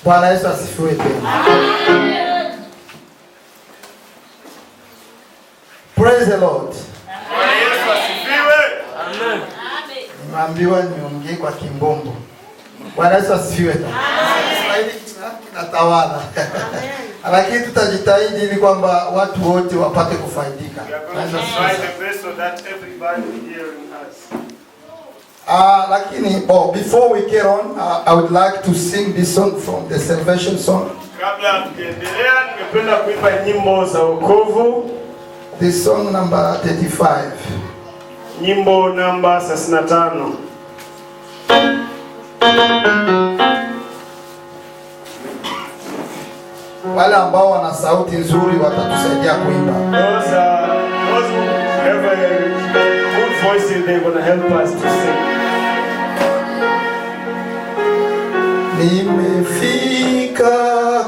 Bwana Yesu asifiwe tena. Praise the Lord. Bwana Yesu asifiwe. Amen. Nimeambiwa niongee kwa Kimbombo. Bwana Yesu asifiwe tena. Kiswahili kinatawala. Lakini tutajitahidi ili kwamba watu wote wapate kufaidika. Lakini before we carry on, I would like to sing this song from the salvation song. Kabla tuendelea, ningependa kuimba nyimbo za wokovu. This song number 35. Nyimbo namba 35. Wale ambao wana sauti nzuri watatusaidia kuimba. Those who have a good voice, they're going to help us to sing. Nimefika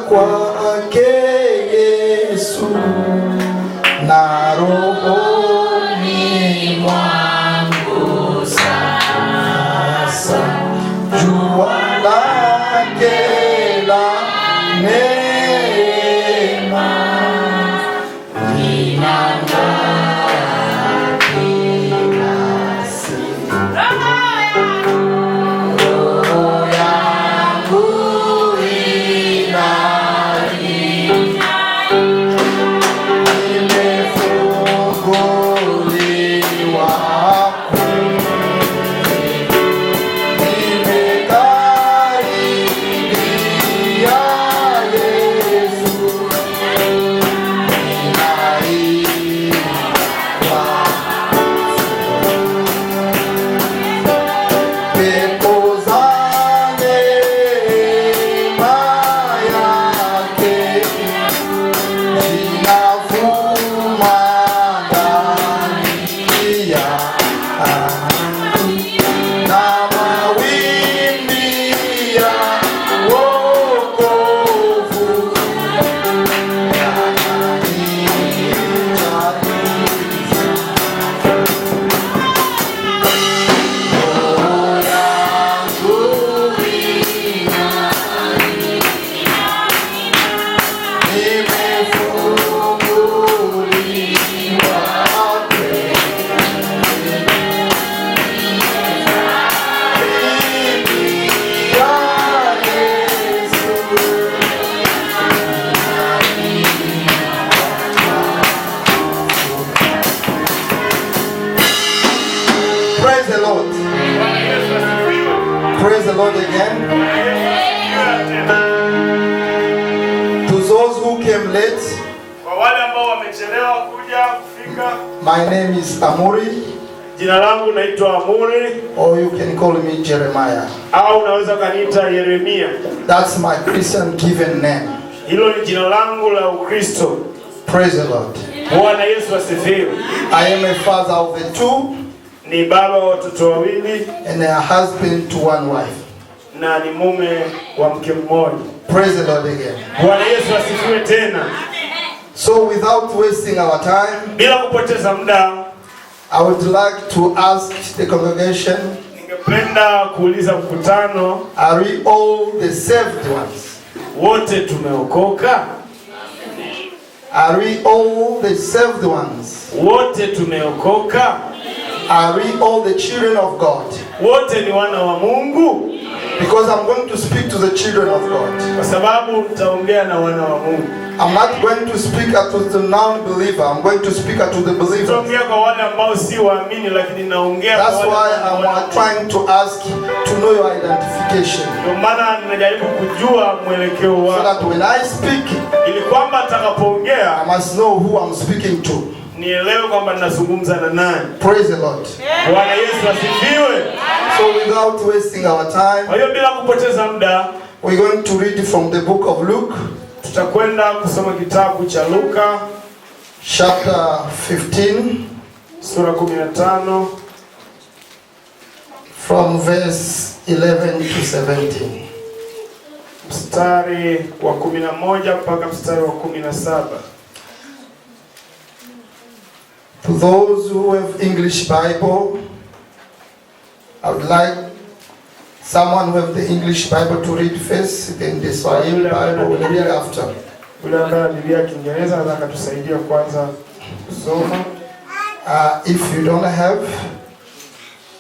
kwake Yesu na rohoni mwangu sasa jua lake la neema linang'aa kila siku. Roho yangu imefunguliwa Praise the Lord again. To those who came late, my name is Amuri. Jina langu naitwa Amuri. Or you can call me Jeremiah. Au unaweza kaniita Yeremia. That's my Christian given name. Hilo ni jina langu la Ukristo. Praise the Lord. Bwana Yesu asifiwe. I am a father of the two. Ni baba wa watoto wawili and a husband to one wife. Na ni mume wa mke mmoja. Praise the Lord again. Bwana Yesu asifiwe tena. So without wasting our time, bila kupoteza muda, I would like to ask the congregation, ningependa kuuliza mkutano, are we all the saved ones? Wote tumeokoka? Are we all the saved ones? Wote tumeokoka? Are we all the children of God? Wote ni wana wa Mungu? Because I'm going to speak to the children of God. Kwa sababu nitaongea na wana wa Mungu. I'm not going to speak to the non-believer. I'm going to speak to the believer. Nitaongea kwa wale ambao si waamini, lakini naongea kwa wale. That's why I'm trying to ask to know your identification. Ndio maana ninajaribu kujua mwelekeo wako. So that when I speak, ili kwamba atakapoongea, I must know who I'm speaking to. Nielewe kwamba ninazungumza na nani. Praise the Lord. Bwana Yesu asifiwe. So without wasting our time, kwa hiyo bila kupoteza muda, we're going to read from the book of Luke. Tutakwenda kusoma kitabu cha Luka chapter 15, sura 15 from verse 11 to 17. Mstari wa 11 mpaka mstari wa 17. To those who have English Bible, I would like Someone who have the English Bible to read first, then the Swahili Bible will read after. Yule ambaye Biblia ya Kiingereza anataka tusaidia kwanza kusoma. If you don't have,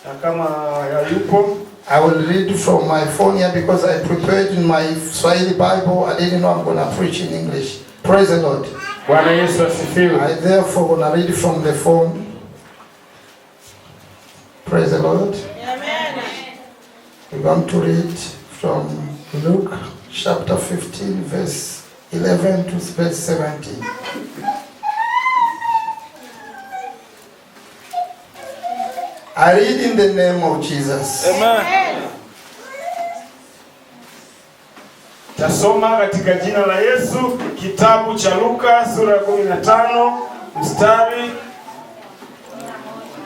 na kama hayupo, I will read from my phone here because I prepared in my Swahili Bible. I didn't know I'm going to preach in English. Praise the Lord. Bwana Yesu asifiwe. I therefore going to read from the phone. Praise the Lord. Amen. We're going to read from Luke chapter 15 verse 11 to verse 17. I read in the name of Jesus. Amen. Tasoma katika jina la Yesu kitabu cha Luka sura ya 15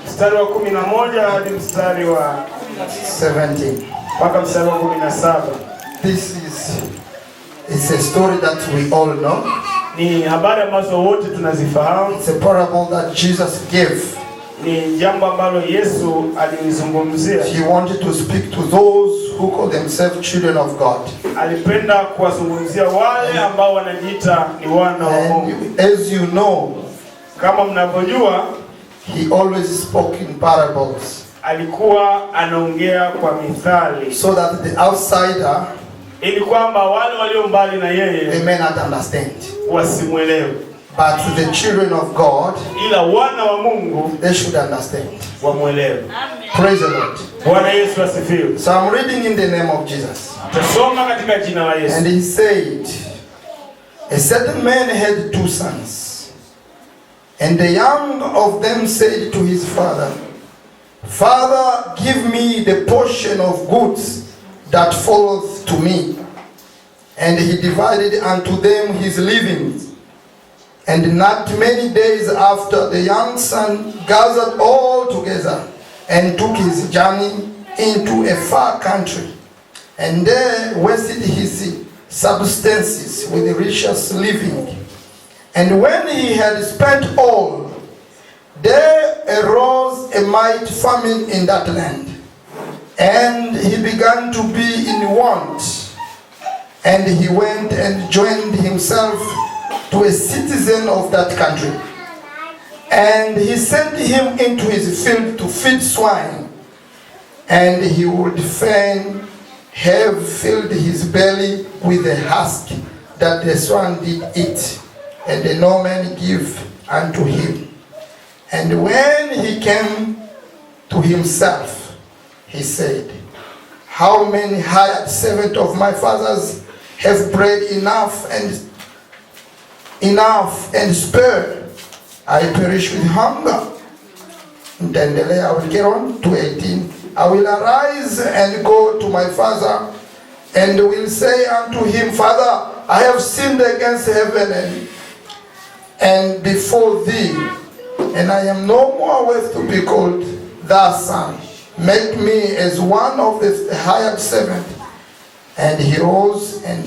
mstari wa 11 hadi mstari wa 17. mpaka mstari wa 17. This is a story that we all know. Ni habari ambazo wote tunazifahamu. It's a parable that Jesus gave. Ni jambo ambalo Yesu alizungumzia. He wanted to speak to those who call themselves children of God. Alipenda kuwazungumzia wale ambao wanajiita ni wana wa Mungu. As you know, kama mnavyojua, he always spoke in parables. Alikuwa anaongea kwa mithali. So that the outsider, ili kwamba wale walio mbali na yeye, they may not understand. Wasimuelewe. But the children of God, ila wana wa Mungu, they should understand. Wamuelewe. Praise the Lord. Bwana Yesu asifiwe. So I'm reading in the name of Jesus. Tasoma katika jina la Yesu. And he said, a certain man had 2 sons. And the young of them said to his father, Father, give me the portion of goods that falleth to me. And he divided unto them his living. And not many days after, the young son gathered all together and took his journey into a far country, and there wasted his substances with riotous living. And when he had spent all, there arose a mighty famine in that land, and he began to be in want. And he went and joined himself to a citizen of that country, and he sent him into his field to feed swine, and he would fain have filled his belly with the husk that the swine did eat, and no man give unto him. And when he came to himself, he said, How many hired servants of my father's have bread enough and spare? I perish with hunger. And then I will get on to 18. I will arise and go to my father, and will say unto him, Father, I have sinned against heaven and before thee, and I am no more worth to be called thy son. Make me as one of the hired servants. And he rose and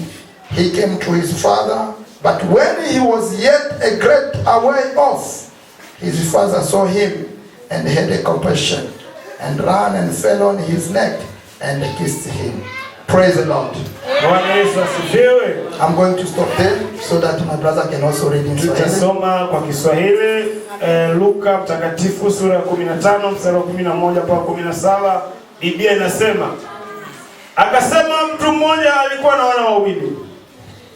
he came to his father. But when he was yet a great way off, his father saw him and had a compassion, and ran and fell on his neck and kissed him. Praise the Lord. I'm going to stop there so that my brother can also read in Swahili. Tutasoma kwa Kiswahili Luka mtakatifu sura ya 15 mstari wa 11 mpaka 17. Biblia inasema, akasema mtu mmoja alikuwa na wana wawili.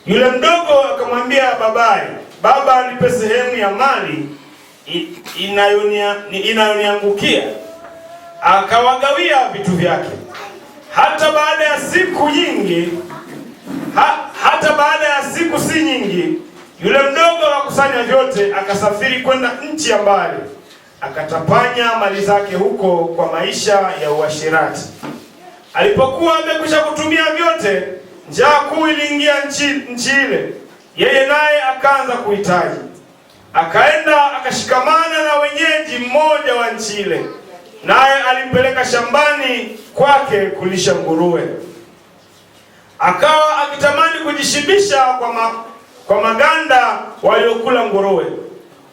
Yule mdogo akamwambia babaye, Baba, nipe sehemu ya mali inayoniangukia. Akawagawia vitu vyake. Hata baada ya siku si nyingi, yule mdogo akakusanya vyote, akasafiri kwenda nchi ya mbali, akatapanya mali zake huko kwa maisha ya uasherati. Alipokuwa amekwisha kutumia vyote, njaa kuu iliingia nchi ile. Yeye naye akaanza kuhitaji. Akaenda akashikamana na wenyeji mmoja wa nchi ile, naye alimpeleka shambani kwake kulisha nguruwe. Akawa akitamani kujishibisha kwa maganda waliokula nguruwe,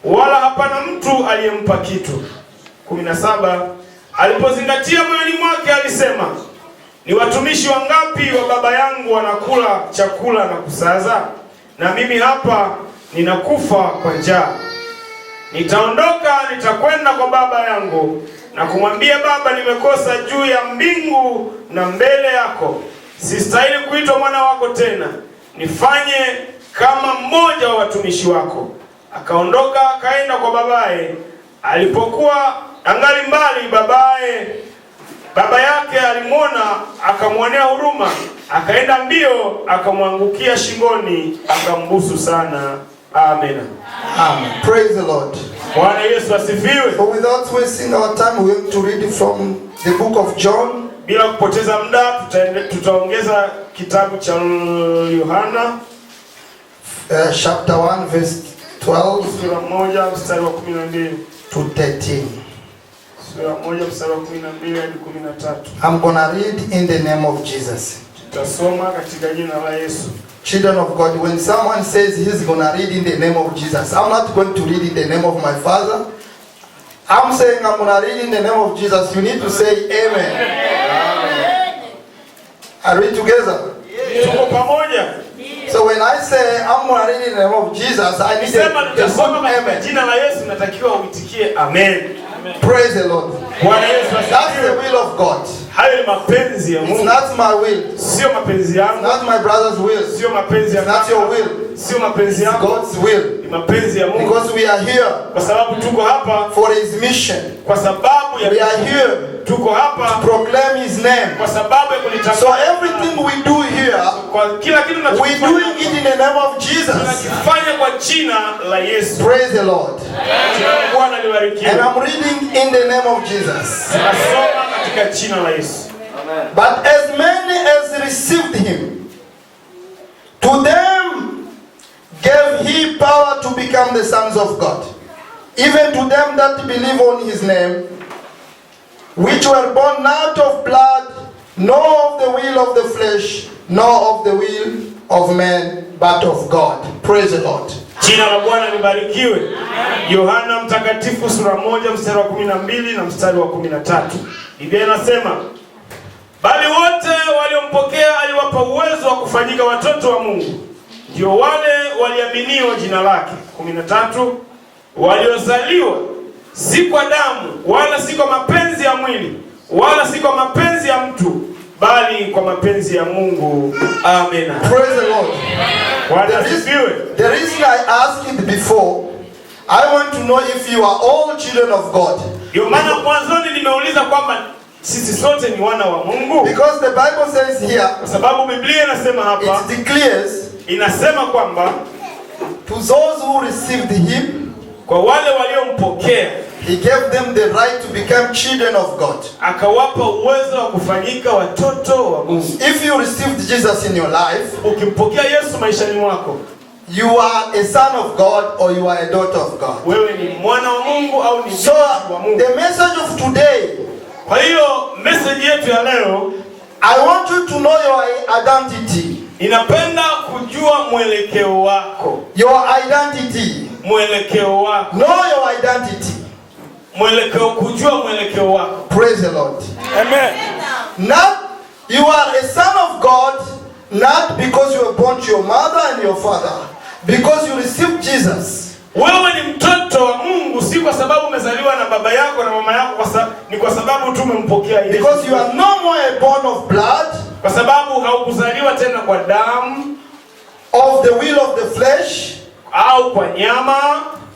wala hapana mtu aliyempa kitu. 17. Alipozingatia moyoni mwake alisema, Ni watumishi wangapi wa baba yangu wanakula chakula na kusaza, na mimi hapa ninakufa kwa njaa? Nitaondoka, nitakwenda kwa baba yangu na kumwambia, Baba, nimekosa juu ya mbingu na mbele yako. Sistahili kuitwa mwana wako tena. Nifanye kama mmoja wa watumishi wako. Akaondoka akaenda kwa babaye. Alipokuwa angali mbali, baba yake alimwona, akamwonea huruma, akaenda mbio, akamwangukia shingoni, akambusu sana. Amen. Amen. Praise the Lord. Bwana Yesu asifiwe. So without wasting our time, we have to read from the book of John. Bila kupoteza muda, tutaongeza kitabu cha Yohana, chapter 1 verse 12 sura 1 mstari wa 12 to 13. Sura 1 mstari wa 12 hadi 13. I'm going to read in the name of Jesus. Tutasoma katika jina la Yesu. Children of God, when someone says he's going to read in the name of Jesus, I'm not going to read in the name of my Father. I'm saying I'm going to read in the name of Jesus. You need to say Amen. Amen. Are we together? Tuko pamoja. So when I say I'm going to read in the name of Jesus, I need a good amen. Jina la Yesu natakiwa uitikie amen. Praise the Lord. That's the will of God. Hayo ni mapenzi ya Mungu. It's not my will. Sio mapenzi yangu. Not my brother's will. Sio mapenzi ya not your will. Sio mapenzi yangu. God's will. Ni mapenzi ya Mungu. Because we are here. Kwa sababu tuko hapa for his mission. Kwa sababu ya we are here. Tuko hapa to proclaim his name. Kwa sababu ya kulitangaza. So everything we do here, kwa kila kitu tunachofanya, we doing it in the name of Jesus. Tunakifanya kwa jina la Yesu. Praise the Lord. Bwana libarikiwe. And I'm reading in the name of Jesus. Tunasoma katika jina la Yesu. But as many as received him, to them gave he power to become the sons of God, even to them that believe on his name, which were born not of blood, nor of the will of the flesh, nor of the will of man, but of God. Praise the Lord. Jina la Bwana libarikiwe. Yohana Mtakatifu sura 1 mstari wa 12 na mstari wa 13. Biblia inasema, bali wote waliompokea aliwapa uwezo wa kufanyika watoto wa Mungu, ndio wale waliaminio jina lake. 13. Waliozaliwa si kwa damu, wala si kwa mapenzi ya mwili, wala si kwa mapenzi ya mtu, bali kwa mapenzi ya Mungu. Amen. Praise the Lord. The reason I asked it before, I want to know if you are all children of God. Ndio maana mwanzoni nimeuliza kwamba sisi sote ni wana wa Mungu. Because the Bible says here, kwa sababu Biblia inasema hapa, it declares, inasema kwamba to those who received him, kwa wale waliompokea, he gave them the right to become children of God. Akawapa uwezo wa kufanyika watoto wa Mungu. If you received Jesus in your life, ukimpokea Yesu maishani mwako, you are a son of God or you are a daughter of God. Wewe ni mwana wa Mungu au ni mtoto wa Mungu. The message of today, kwa hiyo message yetu ya leo, I want you to know your identity. Ninapenda kujua mwelekeo wako. Your identity. Mwelekeo wako. Know your identity. Mwelekeo, kujua mwelekeo wako. Praise the Lord. Amen. Not you are a son of God, not because you were born to your mother and your father, because you received Jesus. Wewe ni mtoto wa Mungu si kwa sababu umezaliwa na baba yako na mama yako, ni kwa sababu tu umempokea Yesu. Because you are no more born of blood, kwa sababu haukuzaliwa tena kwa damu, of the will of the flesh, au kwa nyama.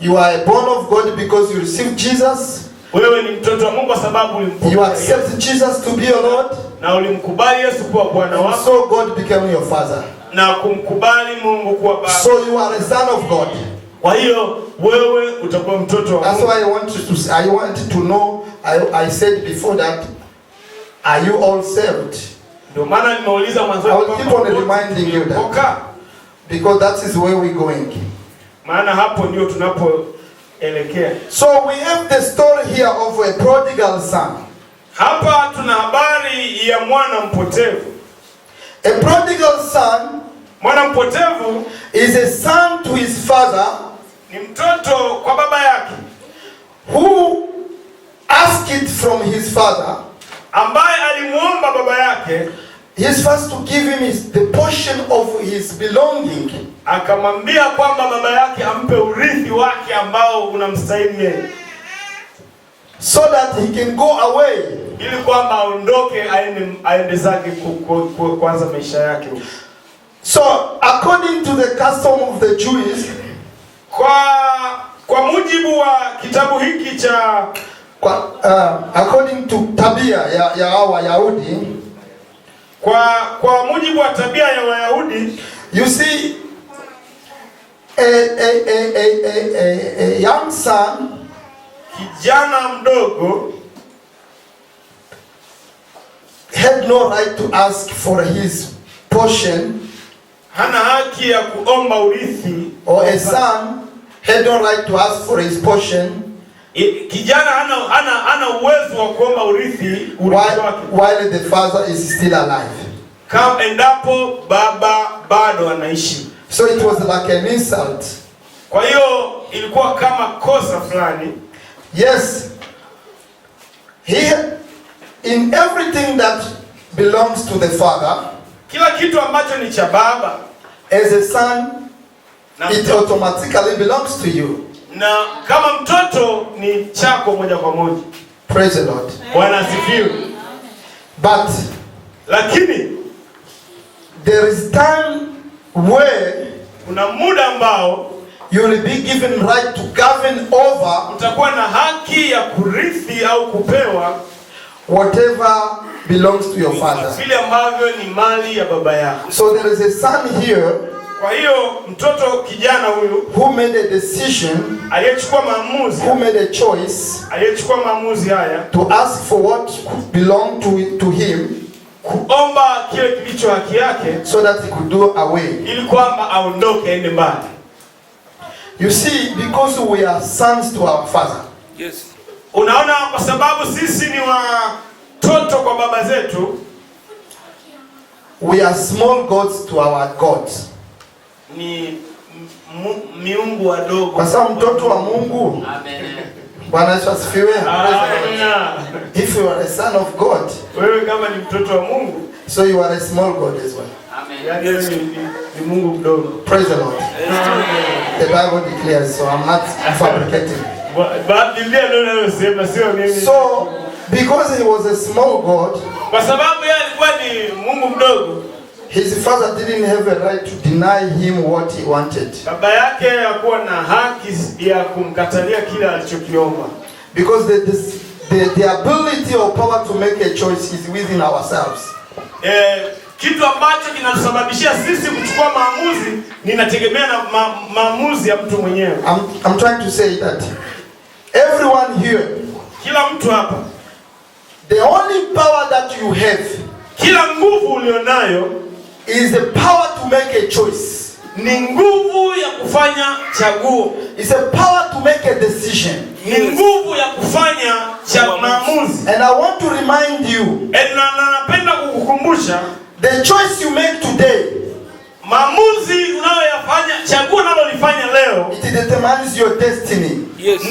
You are born of God because you received Jesus. Wewe ni mtoto wa Mungu kwa sababu ulimpokea. You accept Jesus to be your Lord. Na ulimkubali Yesu kuwa Bwana wako. So God became your father. Na kumkubali Mungu kuwa baba. So you are a son of God. Kwa hiyo wewe utakuwa mtoto wa Mungu. That's why I want to know, I said before that, are you all saved? Ndio maana nimeuliza mwanzo. I will keep on reminding you that. Because that is where we're going. Maana hapo ndio tunapoelekea. So we have the story here of a prodigal son. Hapa tuna habari ya mwana mpotevu. A prodigal son, mwana mpotevu, is a son to his father, ni mtoto kwa baba yake, who asked it from his father, ambaye alimuomba baba yake, he's first to give him the portion of his belonging. Akamwambia kwamba baba yake ampe urithi wake ambao unamstahili yeye, so that he can go away, ili kwamba aondoke aende zake kuanza maisha yake. So according to the custom of the Jews, kwa mujibu wa kitabu hiki cha according to tabia ya Wayahudi, kwa mujibu wa tabia ya Wayahudi, you see a young son, kijana mdogo, had no right to ask for his portion, hana haki ya kuomba urithi, or a son had no right to ask for his portion. Kijana hana uwezo wa kuomba urithi wake while the father is still alive, kama endapo baba bado anaishi. So it was like an insult. Kwa hiyo ilikuwa kama kosa fulani. Yes, in everything that belongs to the father, kila kitu ambacho ni cha baba, as a son, it automatically belongs to you. Na kama mtoto ni chako moja kwa moja. Praise the Lord. Bwana asifiwe. But lakini there is time where kuna muda ambao you will be given right to govern over, utakuwa na haki ya kurithi au kupewa whatever belongs to your father, vile ambavyo ni mali ya baba yako. So there is a son here, kwa hiyo mtoto kijana huyu who made a decision, aliyechukua maamuzi, who made a choice, aliyechukua maamuzi haya, to ask for what belonged to him, kuomba kile kilicho haki yake, so that he could go away, ili kwamba aondoke aende mbali. You see, because we are sons to our father. Yes. Unaona, kwa sababu sisi ni watoto kwa baba zetu, we are small gods to our God. Ni miungu wadogo. Kwa sababu mtoto wa Mungu. Amen. Bwana Yesu asifiwe. Amen. If you are a son of God, wewe kama ni mtoto wa Mungu, so you are a small God as well. Amen. Yes. Ni Mungu mdogo. Praise the Lord. Amen. The Bible declares, so I'm not fabricating. So because he was a small God, kwa sababu yeye alikuwa ni Mungu mdogo, his father didn't have a right to deny him what he wanted. Baba yake hakuwa na haki ya kumkatalia kile alichokiomba. Because the ability or power to make a choice is within ourselves. Kitu ambacho kinasababishia sisi kuchukua maamuzi ninategemea na maamuzi ya mtu mwenyewe. I'm trying to say that everyone here, kila mtu hapa, the only power that you have, kila nguvu ulionayo, is the power to make a choice. Ni nguvu ya kufanya chaguo. It's a power to make a decision. Ni nguvu ya kufanya maamuzi. And I want to remind you, napenda kukukumbusha, the choice you make today, maamuzi unayoyafanya, chaguo unalolifanya leo, it determines your destiny. Yes.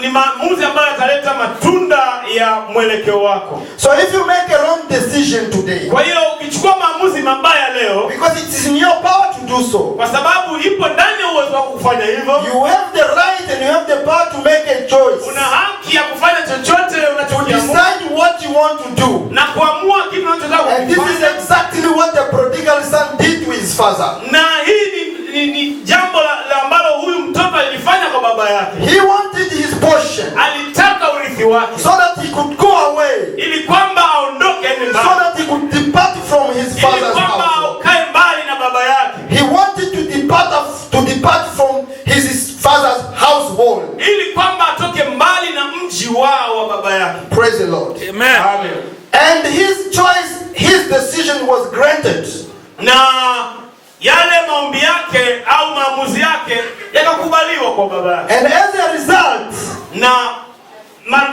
Ni maamuzi ambayo yataleta matunda ya mwelekeo wako. So if you make a wrong decision today, kwa hiyo ukichukua maamuzi mabaya leo, because it is in your power to do so, kwa sababu ipo ndani ya uwezo wako kufanya hivyo, you have the right and you have the power to make a choice. Una haki ya kufanya chochote unachokiamua, decide what you want to do, na kuamua kitu unachotaka kufanya. And this is exactly what the prodigal son did to his father. Na hii ni jambo ambalo huyu mtoto alifanya kwa baba yake. He wanted his portion, alitaka urithi wake, so that he could go away, ili kwamba aondoke ende mbali, so that he could depart from his father's house, ili kwamba akae mbali na baba yake. He wanted to depart from his father's household, ili kwamba atoke mbali na mji wao wa baba yake. Praise the Lord. Amen. Amen. And his choice, his decision was granted. Na yale maombi yake au maamuzi yake yakakubaliwa kwa baba yake. And as a result, na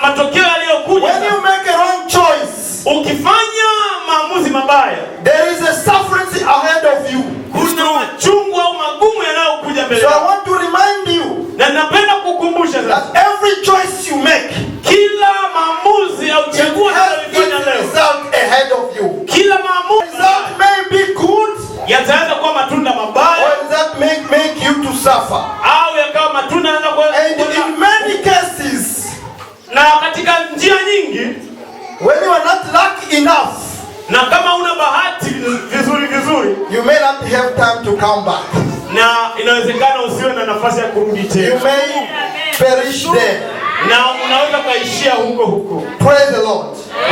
matokeo yaliyokuja, when you make a wrong choice, ukifanya maamuzi mabaya, there is a suffering ahead of you. Kuna machungu au magumu yanayokuja mbele. So I want to remind you, na napenda kukumbusha that every choice you make, kila maamuzi au chaguo unalofanya leo, result ahead of you. Kila maamuzi njia nyingi, when you are not lucky enough, na kama una bahati vizuri, you may not have time to come back. na inawezekana usiwe na nafasi ya kurudi tena. You may perish there. Na unaweza kaishia huko. Praise the Lord.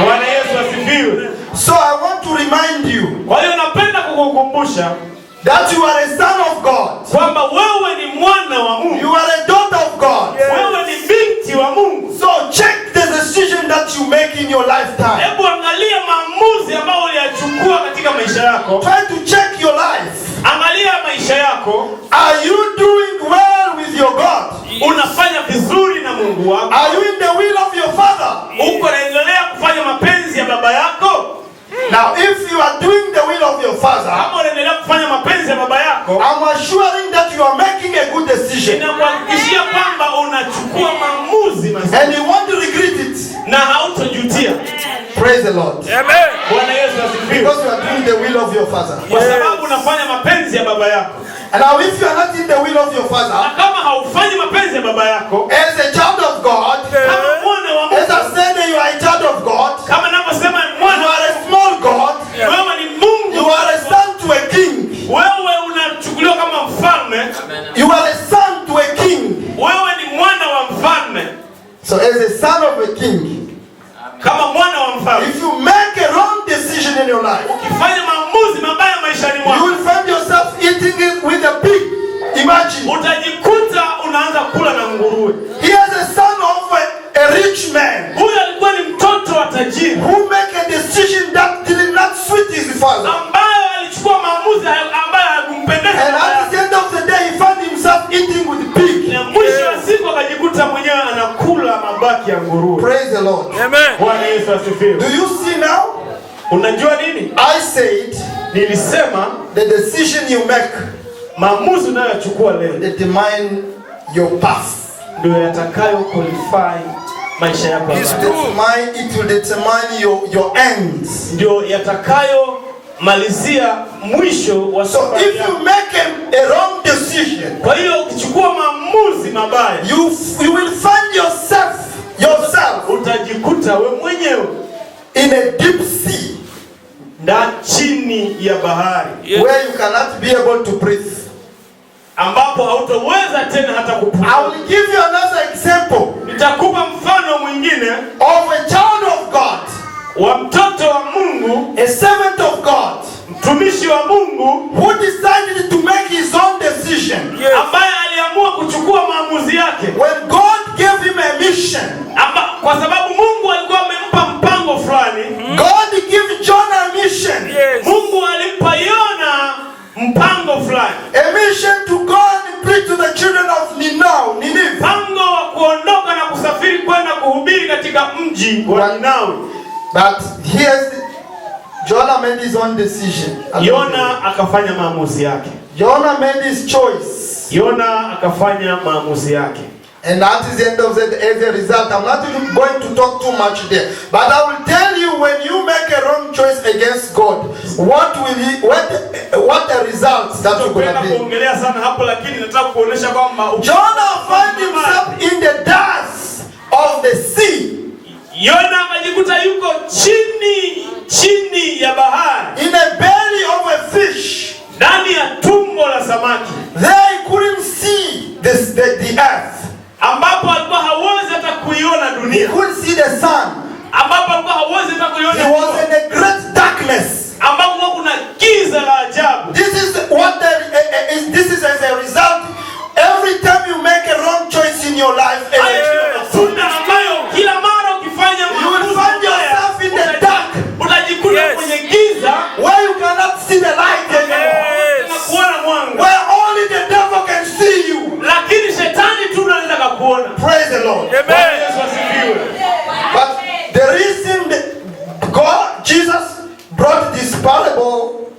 Bwana Yesu asifiwe. So I want to remind you, kwa hiyo napenda kukukumbusha that you are a son of God. kwamba wewe ni mwana wa Mungu. You are a daughter of God. Yes. Wewe ni binti wa Mungu. So check the decision that you make in your lifetime. Hebu angalia maamuzi ambayo uliyachukua katika maisha yako. Try to check your life. Angalia maisha yako. Are you doing well with your God? Unafanya vizuri na Mungu wako? Are you in the will of your Father? Uko unaendelea kufanya mapenzi ya baba yako? Now if you are doing the will of your Father, kama unaendelea kufanya mapenzi ya baba yako, I'm assuring that you are making a good decision. Ninakuhakikishia kwamba unachukua maamuzi mazuri. And you won't regret it. Na hautajutia. Praise the Lord. Amen. Bwana Yesu asifiwe. Because you are doing the will of your Father. Kwa sababu unafanya mapenzi ya baba yako. And now if you are not in the will of your Father, na kama haufanyi mapenzi ya baba yako, as a child of God, kama mwana wa Mungu, as I said that you are a child of God, kama ninavyosema mwana, you are a small God, wewe ni Mungu, you are a son to a king. Wewe unachukuliwa kama mfalme. You are a son to a king. Wewe ni mwana wa mfalme. So as a son of a king, kama mwana wa mfalme, if you make a wrong decision in your life, ukifanya maamuzi mabaya maishani mwako, you will find yourself eating it with a pig. Imagine. Utajikuta unaanza kula na nguruwe. He is a son of a rich man. Huyu alikuwa ni mtoto wa tajiri. Who make a decision that did not suit his father. Ambaye alichukua maamuzi ambayo hayakumpendeza. And at the end of the day, he found himself eating with pig. Na mwisho wa siku akajikuta mwenyewe anakula mabaki ya nguruwe. Praise the Lord. Amen. Bwana Yesu asifiwe. Do you see now? Unajua nini? I said, nilisema the decision you make, maamuzi unayochukua leo, determine your path. Ndio yatakayo qualify maisha yako. It will determine your ends. Ndio yatakayo malizia mwisho wa safari. So if you make a wrong decision, kwa hiyo ukichukua maamuzi mabaya, you will find yourself utajikuta we mwenyewe in a deep sea, chini ya bahari, where you cannot be able to breathe, ambapo hautoweza tena hata kupumua. I will give you another example. Nitakupa mfano mwingine of a child of God, wa mtoto wa Mungu, a servant of God, mtumishi wa Mungu, who decided to make his own decision, ambaye aliamua kuchukua maamuzi yake when God gave him a mission, kwa sababu Mungu alikuwa amempa mpango fulani. God gave John a mission. Mungu alimpa Yona mpango fulani, a mission to go and preach to the children of Nineveh, mpango wa kuondoka na kusafiri kwenda kuhubiri katika mji wa Ninawi. But here's Jonah made his own decision. Yona akafanya maamuzi yake. Jonah made his choice. Yona akafanya maamuzi yake. And that is the end of it. As a result, I'm not even going to talk too much there. But I will tell you, when you make a wrong choice against God, what the results that you're going to be. kuongelea sana hapo, lakini nataka kuonesha kwamba Jonah found himself in the depths of the sea. Yona akajikuta yuko chini ya bahari, in the belly of a fish, ndani ya tumbo la samaki. They couldn't see the earth, ambapo alikuwa hawezi hata kuiona dunia. He couldn't see the sun, ambapo alikuwa hawezi hata kuiona. He was in a great darkness, ambapo kuna giza la ajabu. This is as a result. Every time you make a wrong choice in your life, kila mara ukifanya you will find yourself in the dark, utajikuta kwenye giza, where you cannot see the light anymore, where only the devil can see you, lakini shetani tu anaweza kukuona. Praise the Lord. Amen. But the reason that Jesus brought this parable,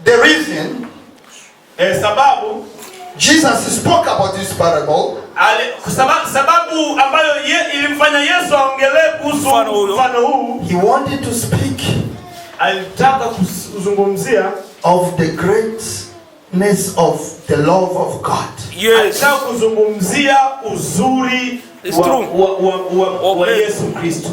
the reason sababu Jesus spoke about this parable, sababu ambayo ilimfanya Yesu aongelee kuhusu mfano huu, he wanted to speak, alitaka kuzungumzia of the greatness of the love of God. Alitaka kuzungumzia uzuri wa Yesu Kristo.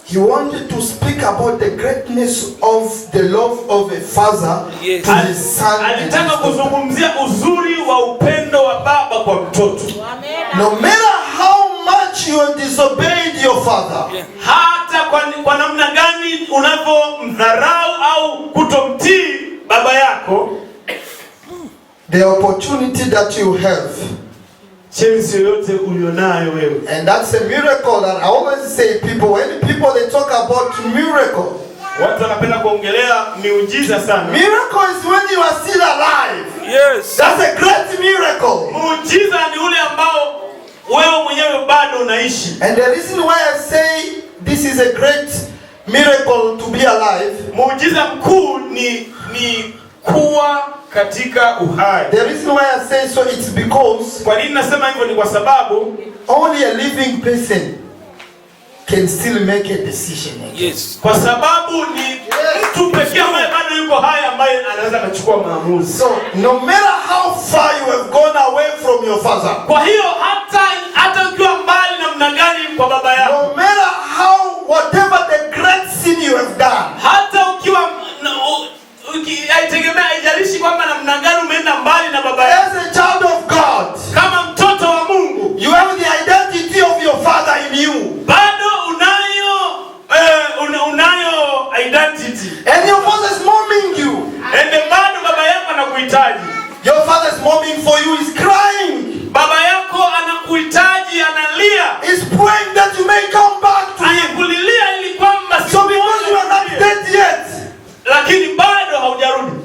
He wanted to speak about the greatness of the love of a father to his son. Alitaka kuzungumzia uzuri wa upendo wa baba kwa mtoto. No matter how much you have disobeyed your father, hata kwa namna gani unavyomdharau au kutomtii baba yako, the opportunity that you have, chance yoyote ulionayo wewe. And that's a miracle that I always say people, when people they talk about miracle, watu wanapenda kuongelea miujiza sana. Miracle is when you are still alive. Yes. That's a great miracle. Muujiza ni ule ambao wewe mwenyewe bado unaishi. And the reason why I say this is a great miracle to be alive, muujiza mkuu ni kuwa katika uhai. The reason why I say so it's because, kwa nini nasema hivyo ni kwa sababu only a living person can still make a decision. Yes. Kwa sababu ni mtu pekee ambaye bado yuko hai ambaye anaweza kuchukua maamuzi. So no matter how far you have gone away from your father, kwa hiyo hata ukiwa mbali namna gani kwa baba yako, no matter how whatever the great sin you have done, hata ukiwa haitegemea haijalishi kwamba namna gani umeenda mbali na baba yako. As a child of God, kama mtoto wa Mungu, you have the identity of your father in you. Bado unayo identity. And your father is mourning you. And bado baba yako anakuhitaji. Your father is mourning for you, is crying. Baba yako anakuhitaji, analia. He's praying that you may come back to him. Anakulilia ili kwamba so because you are not dead yet, lakini bado haujarudi.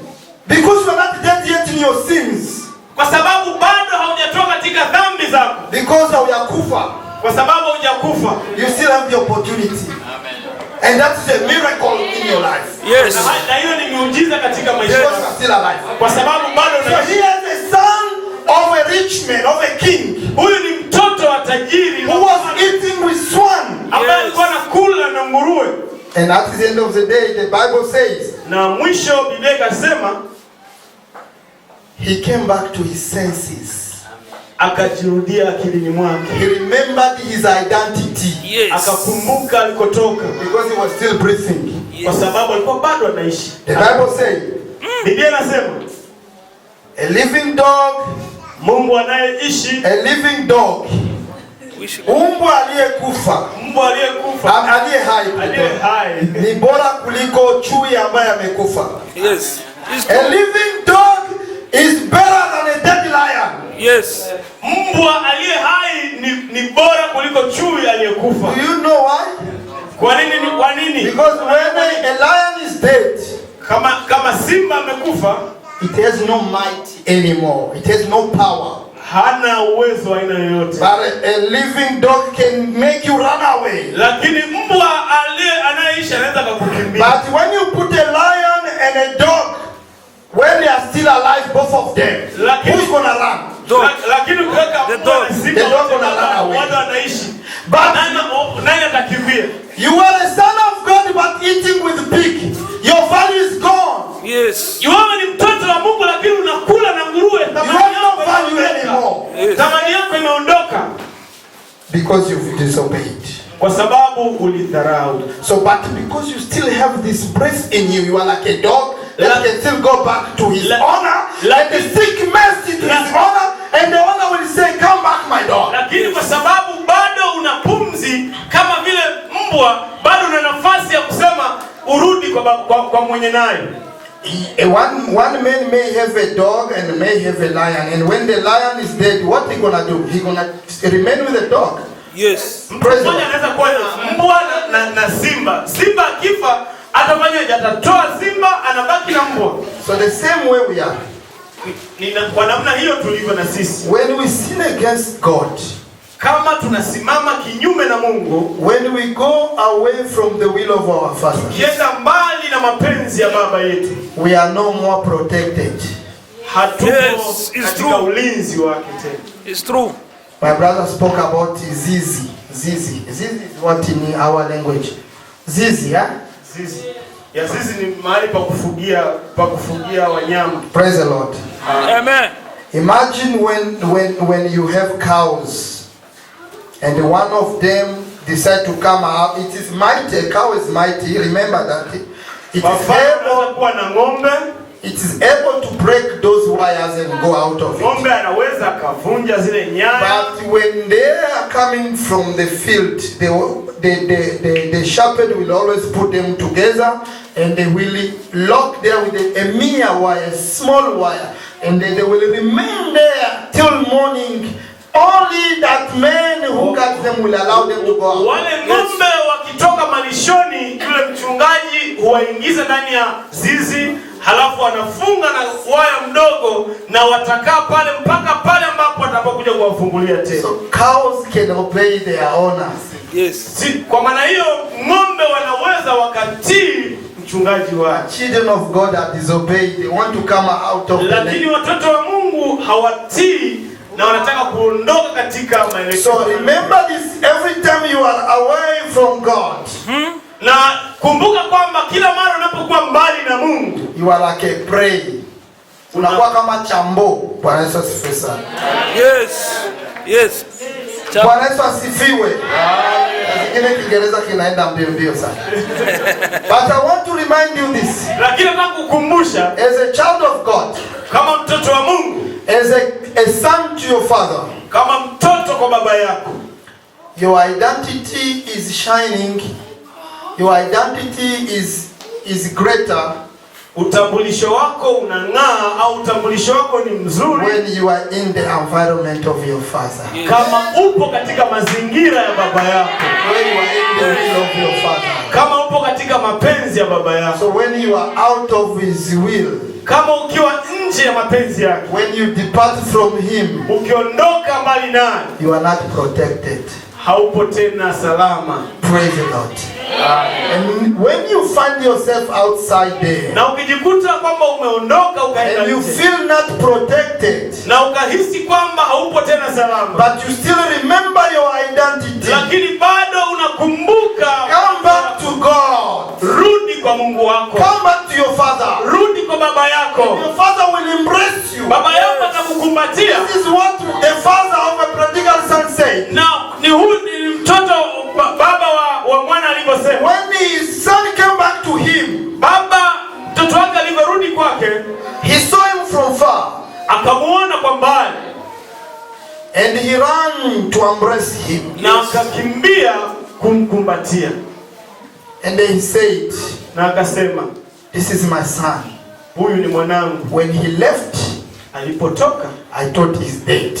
Because you are not dead yet in your sins. Kwa sababu bado haujatoka katika dhambi zako. Because haujakufa. Kwa sababu haujakufa. You still have the opportunity. Amen. And that's a miracle in your life. Yes. Na hiyo ni muujiza katika maisha yako. Because you are still alive. Kwa sababu bado unaishi. So he is the son of a rich man, of a king. Huyu ni mtoto wa tajiri who was eating with swan. Ambaye alikuwa anakula na nguruwe. And at the end of the day, the Bible says, na mwisho Biblia ikasema, he came back to his senses. Akajirudia akilini mwake. He remembered his identity. Yes. Akakumbuka alikotoka. Because he was still breathing. Yes. Kwa sababu alikuwa bado anaishi. The Bible says, Biblia inasema, a living dog, Mungu anayeishi, a living dog, mbwa aliyekufa, aliye hai, ni bora kuliko chui ambaye amekufa. Yes. A living dog is better than a dead lion. Yes. Mbwa aliye hai ni bora kuliko chui aliyekufa. Do you know why? Kwa nini? Because when a lion is dead, kama simba amekufa, it has no might anymore. It has no power. Hana uwezo aina yoyote. But a living dog can make you run away. Lakini mbwa anayeishi anaweza kukukimbia. But when you put a lion and a dog, when they are still alive, both of them, who's gonna run? Lakini ukiweka mbwa na simba, the dog gonna run away. Watu wanaishi. But nani atakimbia? You are a son of God but eating with pig. Your value is gone. Yes. Wewe ni mtoto wa Mungu lakini unakula na nguruwe. You have no value anymore. Yes. Thamani yako imeondoka. Because you've disobeyed. Kwa sababu ulidharau. So but because you still have this breath in you, you are like a dog that can still go back to his owner, like a sick mercy to his owner, and the owner will say, come back my dog. Lakini kwa sababu bado una pumzi kama vile mbwa, bado una nafasi ya kusema urudi kwa mwenye naye. One man may have a dog and may have a lion, and when the lion is dead, what he gonna do? He gonna remain with the dog. Yes. Mmoja anaweza kuwa na mbwa na simba. Simba akifa atafanya atatoa simba anabaki na mbwa. So the same way we are. Kwa namna hiyo tulivyo na sisi. When we sin against God, kama tunasimama kinyume na Mungu, when we go away from the will of our Father, kienda mbali na mapenzi ya baba yetu, we are no more protected. Hatupo katika ulinzi wake tena. It's true. My brother spoke about zizi. Zizi is what in our language? Zizi, yeah? Zizi. Ya zizi ni mahali pa kufugia wanyama. Praise the Lord. Amen. Imagine when you have cows. And one of them decided to come out. It is mighty, a cow is mighty. Remember that. It is able to break those wires and go out of it. But when they are coming from the field, the shepherd will always put them together, and they will lock there with a mere wire, a small wire, and they will remain there till morning. Only that man who got them will allow them to go out. Wale ng'ombe wakitoka malishoni, yule mchungaji huwaingiza ndani ya zizi, halafu anafunga na waya mdogo, na watakaa pale mpaka pale ambapo watakapokuja kuwafungulia tena. So cows can obey their owners. Yes. Kwa maana hiyo ng'ombe wanaweza wakatii mchungaji wao. Children of God are disobeyed. They want to come out of the land. Lakini watoto wa Mungu hawatii na wanataka kuondoka katika maelekeo. So remember this, every time you are away from God. Na kumbuka kwamba kila mara unapokuwa mbali na Mungu, you are like a prey. Unakuwa kama chambo. Bwana Yesu asifiwe sana. Yes. Yes. Bwana Yesu asifiwe. Ile Kiingereza kinaenda mbio sana. But I want to remind you this. Lakini nataka kukumbusha, as a child of God, kama mtoto wa Mungu, as a son to your father, kama mtoto kwa baba yako, your identity is shining. Your identity is greater. Utambulisho wako unang'aa, au utambulisho wako ni mzuri when you are in the environment of your father. Kama upo katika mazingira ya baba yako. When you are in the will of your father. Kama upo katika mapenzi ya baba yako. So when you are out of his will. Kama ukiwa nje ya mapenzi yake. When you depart from him. Ukiondoka mbali naye. You are not protected. Haupo tena salama. Praise the Lord. And when you find yourself outside there, na ukijikuta kwamba umeondoka ukaenda and you feel not protected, na ukahisi kwamba haupo tena salama, but you still remember your identity, lakini bado unakumbuka, come back to God. Rudi kwa Mungu wako. Come back to your father. Rudi kwa baba yako. And your father will embrace you. Baba yako atakukumbatia. This is what the father of a prodigal son said. Now ni mtoto baba wa mwana alivyosema. When his son came back to him, baba mtoto wake alivyorudi kwake, he saw him from far. Akamuona kwa mbali. And he ran to embrace him. Na akakimbia kumkumbatia. And then he said, na akasema, this is my son. Huyu ni mwanangu. When he left, alipotoka, I thought he's dead.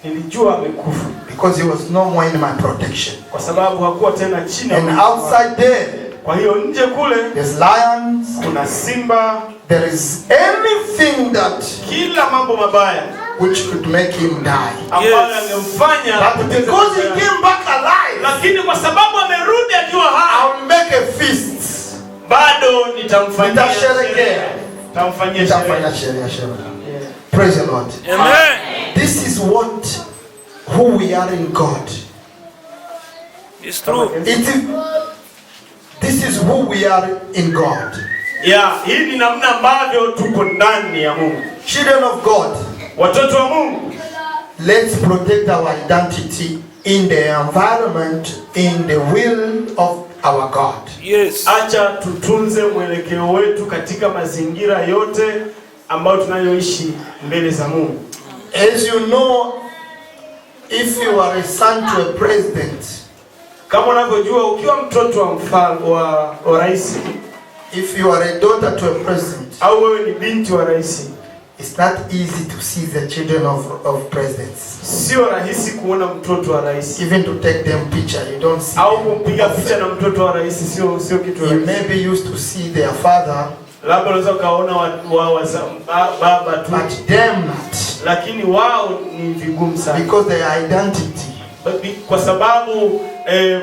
Nilijua amekufa. Because he was no more in my protection. Kwa sababu hakuwa tena chini. And outside there, kwa hiyo nje kule, there's lions, kuna simba, there is anything that kila mambo mabaya which could make him die. Ambayo angemfanya. But because he came back alive, lakini kwa sababu amerudi akiwa hai, I will make a feast. Bado nitamfanyia sherehe. Nitamfanyia sherehe. Praise the Lord. Amen. This is who we are in God. It's true. This is who we are in God. Yeah, hii ni namna ambavyo tuko ndani ya Mungu. Children of God, watoto wa Mungu, let's protect our identity in the environment, in the will of our God. Yes. Acha tutunze mwelekeo wetu katika mazingira yote ambayo tunayoishi mbele za Mungu. As you know, if you are a son to a president, kama unavyojua ukiwa mtoto wa mfalme wa rais, if you are a daughter to a president, au wewe ni binti wa rais, it's not easy to see the children of presidents. Sio rahisi kuona mtoto wa rais. Even to take them picture, you don't see. Au kumpiga picha na mtoto wa rais sio kitu rahisi. You may be used to see their father. Labda unaweza kaona baba tu. But them not. Lakini wao ni vigumu sana. Because their identity. Kwa sababu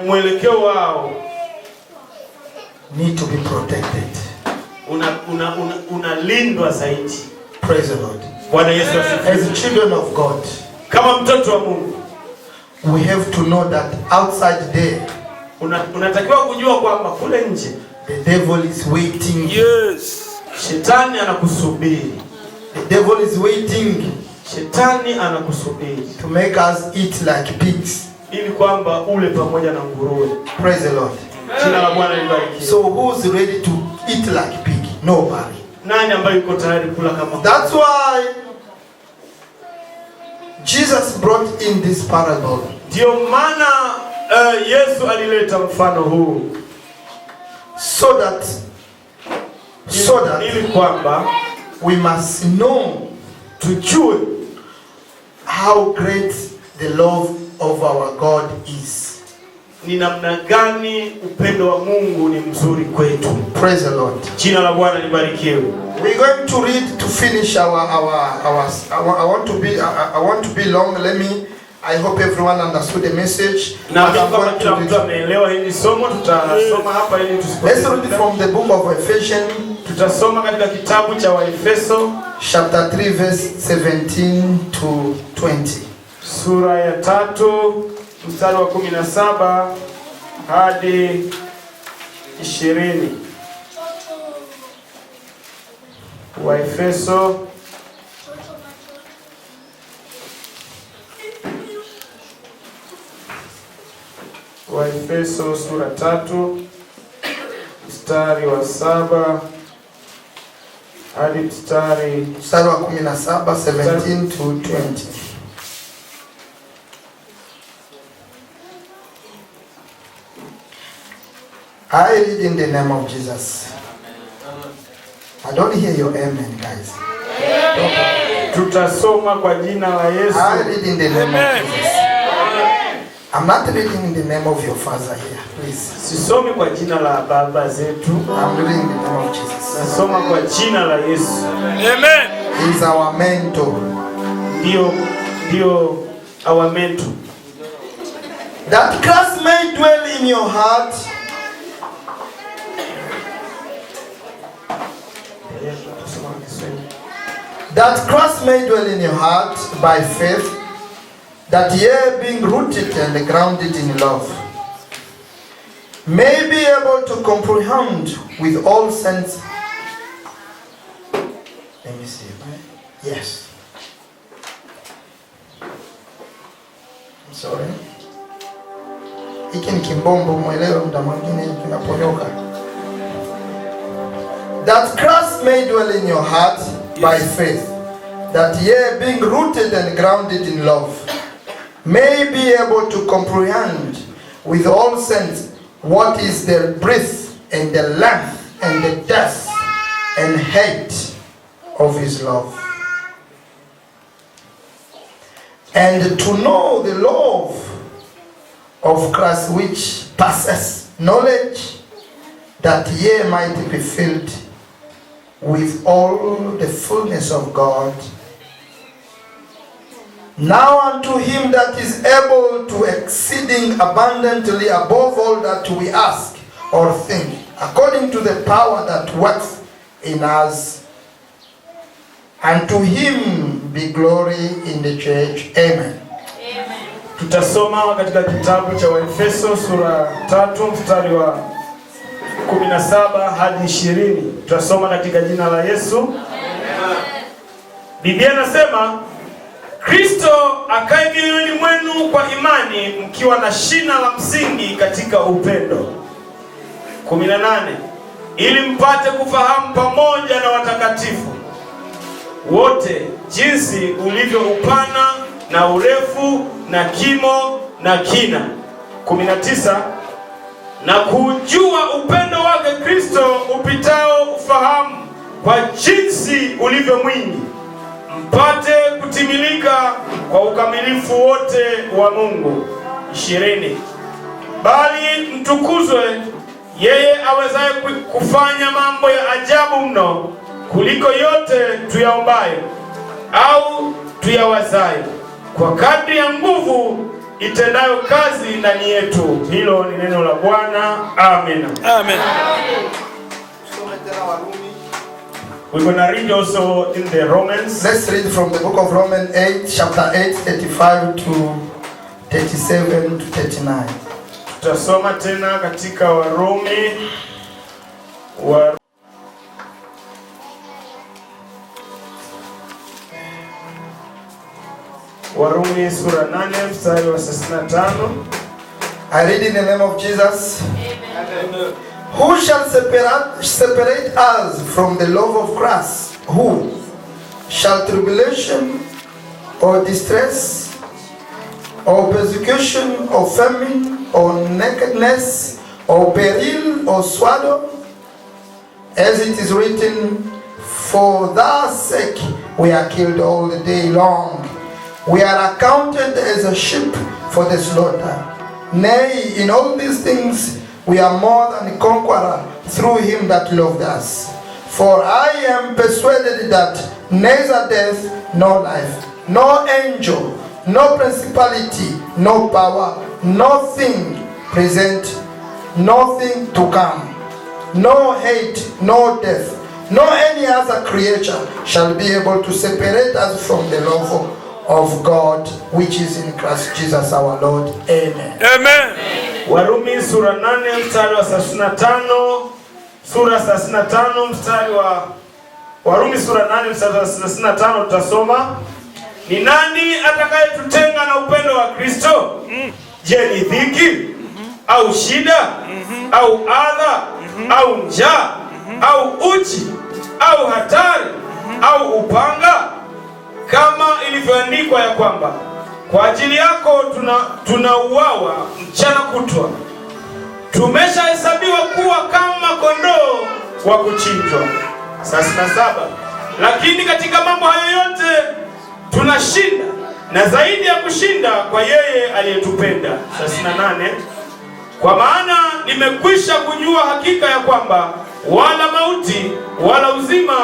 mwelekeo wao need to be protected. Unalindwa zaidi. Praise the Lord. Bwana Yesu asifiwe. As children of God, kama mtoto wa Mungu, we have to know that outside there, unatakiwa kujua kwamba kule nje, the devil is waiting. Yes. Shetani anakusubiri. The devil is waiting. Shetani anakusubiri to make us eat like pigs. ili kwamba ule pamoja na nguruwe. Praise the Lord. Jina la Bwana libarikiwe. So who's ready to eat like pig? Nobody. Nani ambaye yuko tayari kula kama? That's why Jesus brought in this parable. Ndio maana Yesu alileta mfano huu. So that ili kwamba we must know, tujue how great the love of our God is. Ni namna gani upendo wa Mungu ni mzuri kwetu. Praise the Lord. Jina la Bwana libarikiwe. We're going to read to finish I want to be long. I hope everyone understood the message. Na kama kila mtu ameelewa hili somo, tutasoma hapa ili tusikose. Let's read from the book of Ephesians. Tutasoma katika kitabu cha Waefeso chapter 3 verse 17 to 20. Sura ya 3 mstari wa 17 hadi 20. Waefeso sura 3 mstari wa 7 hadi mstari wa 17, 17 to 20. I read in the name of Jesus. I don't hear your amen, guys. Tutasoma kwa jina la Yesu. I read in the name of Jesus. I'm not reading in the name of your father here, please. Sisomi kwa jina la baba zetu. I'm reading in the name of Jesus. Nasoma kwa jina la Yesu. Amen. He is our mentor. Ndio our mentor. That Christ may dwell in your heart. That Christ may dwell in your heart by faith, that ye, being rooted and grounded in love, may be able to comprehend with all saints. Let me see. Yes. I'm sorry. Hiki ni kimbombo, mwelewe muda mwingine kinaponyoka. That Christ may dwell in your heart by faith, that ye, being rooted and grounded in love, may be able to comprehend with all saints what is the breadth and the length and the depth and height of his love, and to know the love of Christ which passes knowledge, that ye might be filled with all the fullness of God. Now unto him that is able to exceeding abundantly above all that we ask or think, according to the power that works in us, unto him be glory in the church. Amen. Amen. Tutasoma katika kitabu cha Waefeso sura 3 mstari wa 17 hadi 20. Tutasoma katika jina la Yesu. Amen. Biblia inasema, Kristo akae mioyoni mwenu kwa imani, mkiwa na shina la msingi katika upendo. 18. Ili mpate kufahamu pamoja na watakatifu wote jinsi ulivyo upana na urefu na kimo na kina. 19. Na kujua upendo wake Kristo upitao ufahamu, kwa jinsi ulivyo mwingi, mpate kutimilika kwa ukamilifu wote wa Mungu. 20. Bali mtukuzwe yeye awezaye kufanya mambo ya ajabu mno kuliko yote tuyaombayo au tuyawazayo, kwa kadri ya nguvu itendayo kazi ndani yetu. Hilo ni neno la Bwana. Amen. Amen. We're going to read also in the Romans. Let's read from the book of Romans 8, chapter 8, 35 to 37 to 39. Tutasoma tena katika Warumi Warumi sura 8 mstari wa 35. I read in the name of Jesus. Amen. Who shall separate us from the love of Christ? Who? Shall tribulation or distress or persecution or famine or nakedness or peril or swallow? As it is written, for thy sake we are killed all the day long. We are accounted as a sheep for the slaughter. Nay, in all these things we are more than conqueror through him that loved us. For I am persuaded that neither death nor life, nor angel, no principality, no power, nothing present, nothing to come, no hate, no death, nor any other creature shall be able to separate us from the love of God which is in Christ Jesus our Lord. Amen. Amen. Warumi sura 8 mstari wa 35, sura 35 mstari wa Warumi sura 8 mstari wa 35 tutasoma, ni nani atakayetutenga na upendo wa Kristo? Je, ni dhiki au shida au adha au njaa au uchi au hatari au upanga? Kama ilivyoandikwa ya kwamba kwa ajili yako tunauawa mchana kutwa, tumeshahesabiwa kuwa kama kondoo wa kuchinjwa. 37. Lakini katika mambo hayo yote tunashinda, na zaidi ya kushinda kwa yeye aliyetupenda. 38. Kwa maana nimekwisha kujua hakika ya kwamba wala mauti wala uzima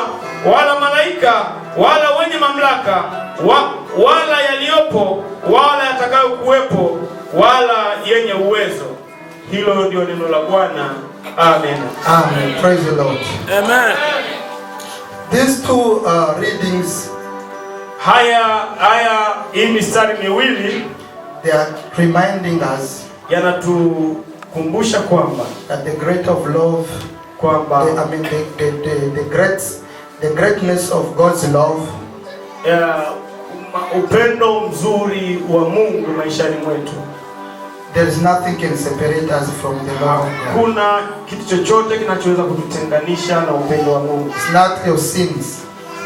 wala malaika wala wenye mamlaka wala yaliyopo wala yatakayokuwepo wala yenye uwezo. Hilo ndio neno la Bwana. Amen. Amen. Praise the Lord. Amen. These two readings, haya hii mistari miwili, they are reminding us yanatukumbusha kwamba that the great of love, kwamba the greatness of God's love, upendo mzuri wa Mungu maishani mwetu. There is nothing can separate us from the love of God. Kuna kitu chochote kinachoweza kututenganisha na upendo wa Mungu. It's not your sins.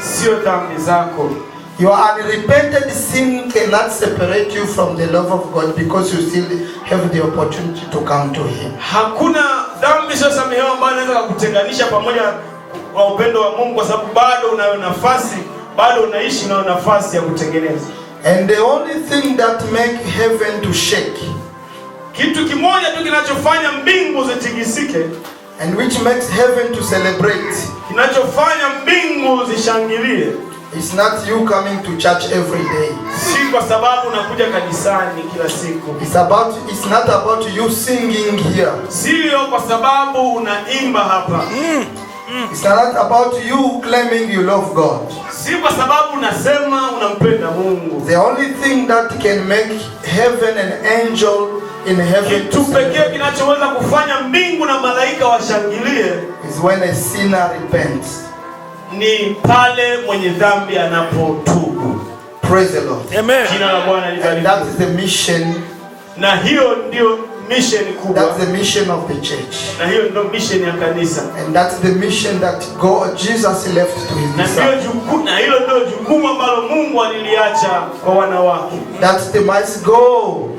Sio dhambi zako. Your unrepented sin cannot separate you from the love of God because you still have the opportunity to come to Him. Hakuna dhambi isiyosamehewa ambayo inaweza kukutenganisha pamoja na upendo wa Mungu, kwa sababu bado unayo nafasi, bado unaishi na nafasi ya kutengeneza. And the only thing that make heaven to shake, kitu kimoja tu kinachofanya mbingu zitikisike, and which makes heaven to celebrate, kinachofanya mbingu zishangilie, it's not you coming to church every day. Si kwa sababu unakuja kanisani kila siku. It's not about you singing here. Sio kwa sababu unaimba hapa. It's not about you claiming you love God. Si kwa sababu unasema unampenda Mungu. The only thing that can make heaven and angel in heaven, kitu pekee kinachoweza kufanya mbingu na malaika washangilie, is when a sinner repents. Ni pale mwenye dhambi anapotubu. Praise the Lord. Amen. Jina la Bwana libarikiwe. And that is the mission. Na hiyo ndio mission kubwa. That's the mission of the church. Na hiyo ndio mission ya kanisa. And that's the mission that Jesus left to his disciples. Na hilo ndio jukumu ambalo Mungu aliliacha kwa wana wake. That they must go,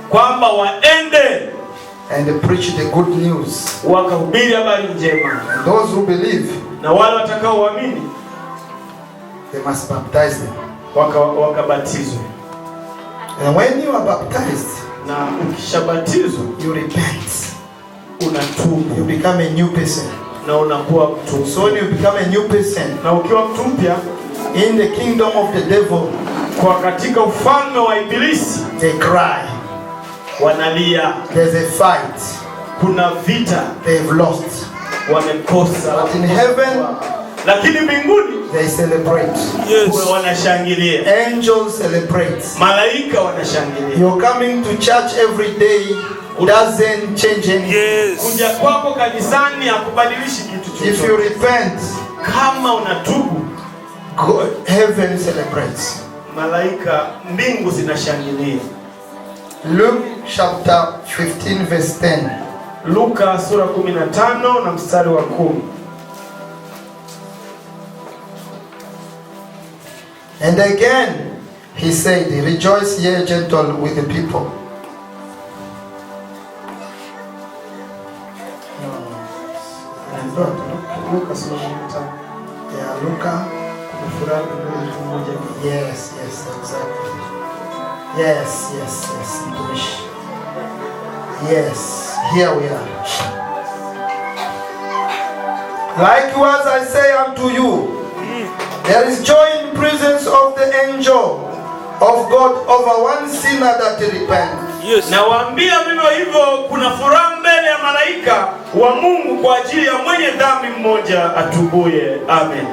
kwamba waende and preach the good news, wakahubiri habari njema. and those who believe, na wale watakaoamini, they must baptize them. Wakabatizwe. And when you are baptized, na ukishabatizwa, you repent, unatubu, you become a new person, na unakuwa mtu. So when you become a new person, na ukiwa mtu mpya, in the kingdom of the devil, kwa katika ufalme wa ibilisi, they cry, wanalia. There's a fight, kuna vita, they've lost, wamekosa. But in heaven, lakini mbinguni, they celebrate. Yes. Wanashangilia. Angels celebrate. Malaika wanashangilia. You're coming to church every day doesn't change anything. Yes. Kuja kwako kanisani hakubadilishi kitu chochote. If you repent, kama unatubu, heaven celebrates. malaika, mbingu zinashangilia. Luke chapter 15 verse 10. Luka sura 15 na mstari wa 10. And again he said, rejoice ye gentle with the people. Luka sura 15. Yeah, Luka. Yes, exactly. Yes. Yes, here we are. Likewise I say unto you, there is joy in the presence of the angel of God over one sinner that repents. Yes. Na waambia vivyo hivyo kuna furaha mbele ya malaika wa Mungu kwa ajili ya mwenye dhambi mmoja atubuye. Amen.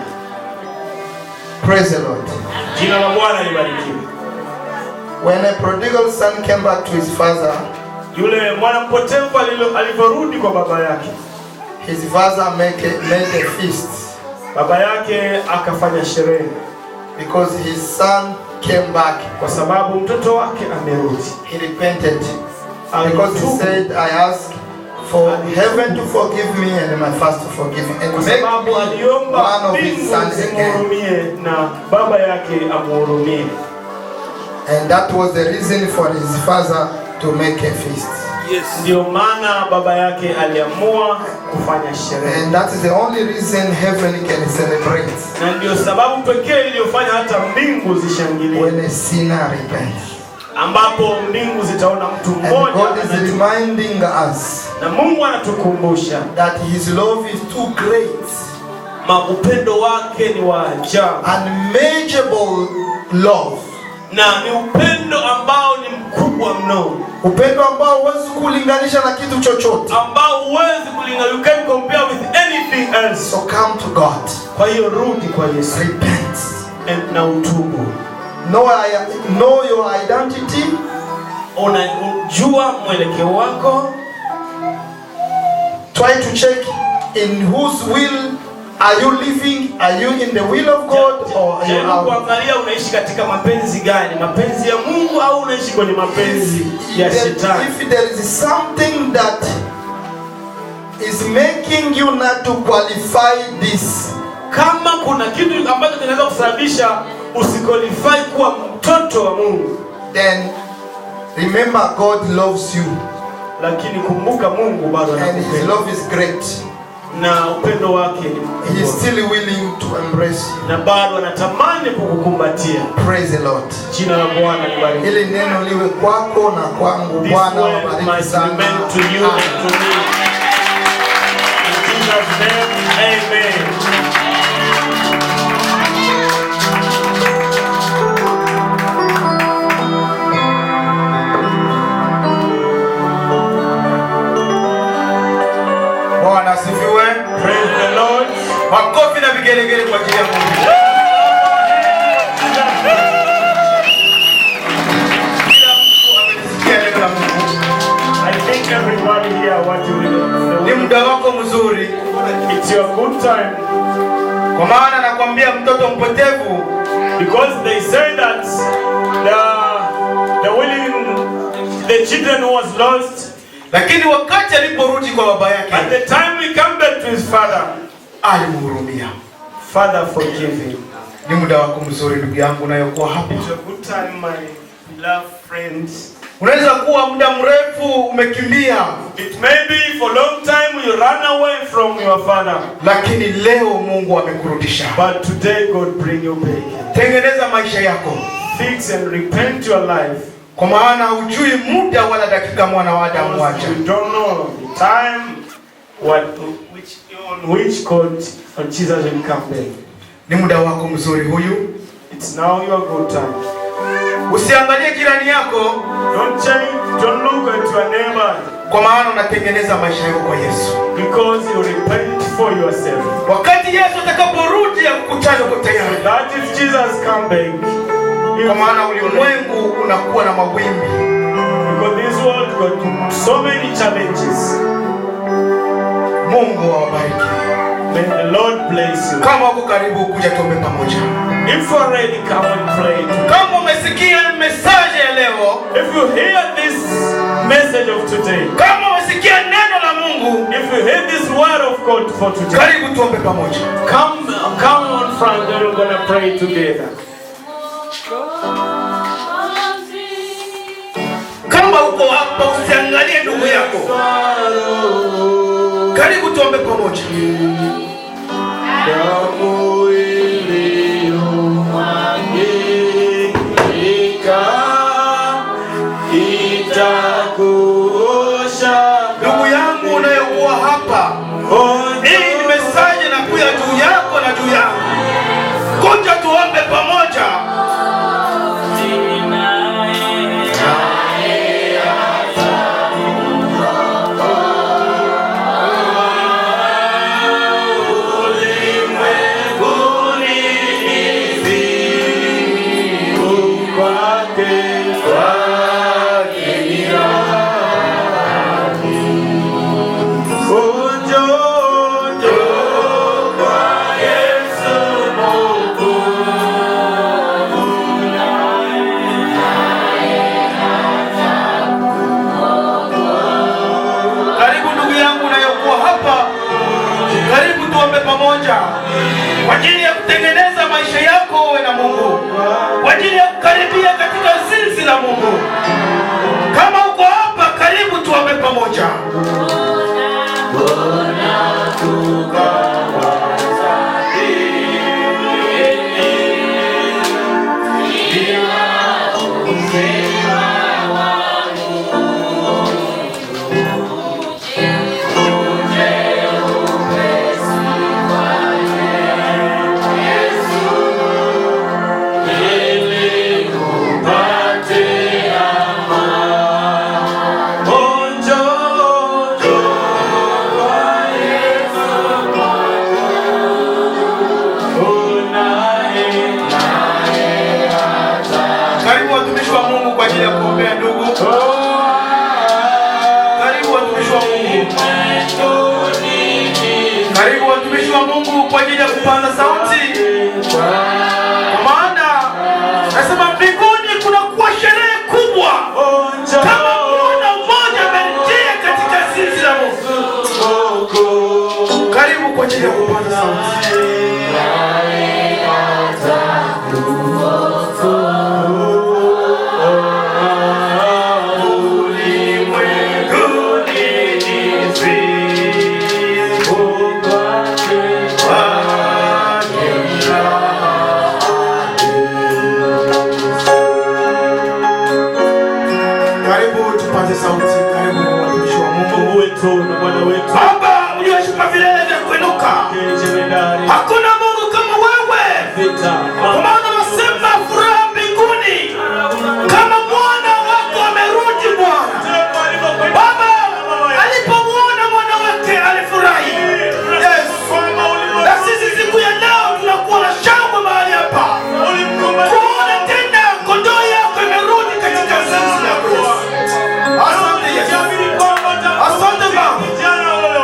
Praise the Lord. Jina la Bwana libarikiwe. When a prodigal son came back to his father, yule mwana mpotevu alivyorudi kwa baba yake, his father made a feast. Baba yake akafanya sherehe because his son came back. Kwa sababu mtoto wake amerudi. He repented because he said, I ask for heaven to forgive me and my father to forgive me, and make me one of his sons again. Na baba yake amuhurumie. And that was the reason for his father to make a feast. Yes. Ndio maana baba yake aliamua kufanya sherehe. And that is the only reason heaven can celebrate. Na ndio sababu pekee iliyofanya hata mbingu zishangilie. When a sinner repents. Ambapo mbingu zitaona mtu mmoja. God is reminding us. Na Mungu anatukumbusha that his love is too great. Upendo wake ni wa ajabu. Unmeasurable love. Na ni upendo ambao ni mkubwa mno. Upendo ambao huwezi kulinganisha na kitu chochote. Ambao huwezi kulinganisha, you can't compare with anything else. So come to God. Kwa hiyo rudi kwa Yesu. Repent. Na utubu. Know your identity. Unajua mwelekeo wako. Try to check in whose will are you living? Are you in the will of God or are you out? Kuangalia unaishi katika mapenzi gani? Mapenzi ya Mungu au unaishi kwenye mapenzi ya Shetani? If there is something that is making you not to qualify this, kama kuna kitu ambacho kinaweza kusababisha usiqualify kuwa mtoto wa Mungu, then remember God loves you. Lakini kumbuka Mungu bado anakupenda. And his love is great. Na upendo wake ni mkubwa. He is still willing to embrace you. Na bado anatamani kukukumbatia. Praise the Lord. Jina la Bwana libarikiwe. Hili neno liwe kwako na kwangu. Bwana wabariki sana. To you and to me. In Jesus' name, amen. Praise the Lord. Makofi na vigelegele kwa ajili ya Mungu. I think everybody here what you will. Ni muda wako mzuri. It's your good time. Kwa maana nakwambia mtoto mpotevu, because they say that the children was lost. Lakini wakati aliporudi kwa baba yake, at the time he came back to his father, alimhurumia. Father forgive him. Ni muda wako mzuri ndugu yangu unayokuwa hapa. It's a good time my beloved friends. Unaweza kuwa muda mrefu umekimbia. It may be for long time you run away from your father. Lakini leo Mungu amekurudisha. But today God bring you back. Tengeneza maisha yako. Fix and repent your life. Kwa maana hujui muda wala dakika mwana wa Adamu wacha. You don't know the time on which God on Jesus will come back. Ni muda wako mzuri huyu. It's now your good time. Usiangalie jirani yako. Don't look at your neighbor. Kwa maana unatengeneza maisha yako kwa Yesu. Because you repent for yourself. Wakati Yesu atakaporudi akukutane uko tayari. That if Jesus come back. Kwa maana ulimwengu unakuwa na mawimbi. Because this world got so many challenges. Mungu awabariki. May the Lord bless you. Kama uko karibu kuja tuombe pamoja. If you are ready, come and pray. Kama umesikia message ya leo, if you hear this message of today, kama umesikia neno la Mungu, if you hear this word of God for today, karibu tuombe pamoja. come on front, and we're gonna pray together. Kama uko hapa usiangalie ndugu yako, karibu tuombe pamoja. Ndugu yangu unayokuwa hapa, hii ni message na kuya juu yako na juu yangu. Kuja tuombe pamoja. Kwa ajili ya kutengeneza maisha yako wewe na Mungu, kwa ajili ya kukaribia katika zizi la Mungu. Kama uko hapa, karibu tuombe pamoja. Karibu watumishi wa Mungu kwa ajili ya kupanda sauti. Kwa maana nasema mbinguni kuna kuwa sherehe kubwa. Kama mwana mmoja ameingia katika zizi la Mungu. Karibu kwa ajili ya kupanda sauti. Baba, ulioshuka vilele vya kuinuka, hakuna Mungu kama wewe. Kwa maana unasema furaha mbinguni kama mwana wako amerudi. Bwana Baba alipomwona mwana wake alifurahi. Yes. Na sisi siku ya leo tunakuwa na shangwe mahali hapa kuona tena kondoo yako imerudi katika zizi lako. Asante Yesu. Asante Baba.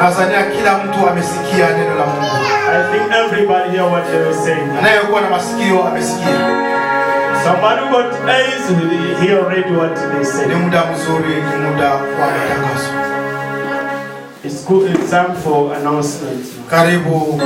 Nadhani kila mtu amesikia neno la Mungu. I think everybody here what they were saying. Anayekuwa na masikio amesikia. Somebody who got eyes will hear already what they said. Ni muda mzuri, ni muda wa matangazo. It's good, it's time for announcement. Karibu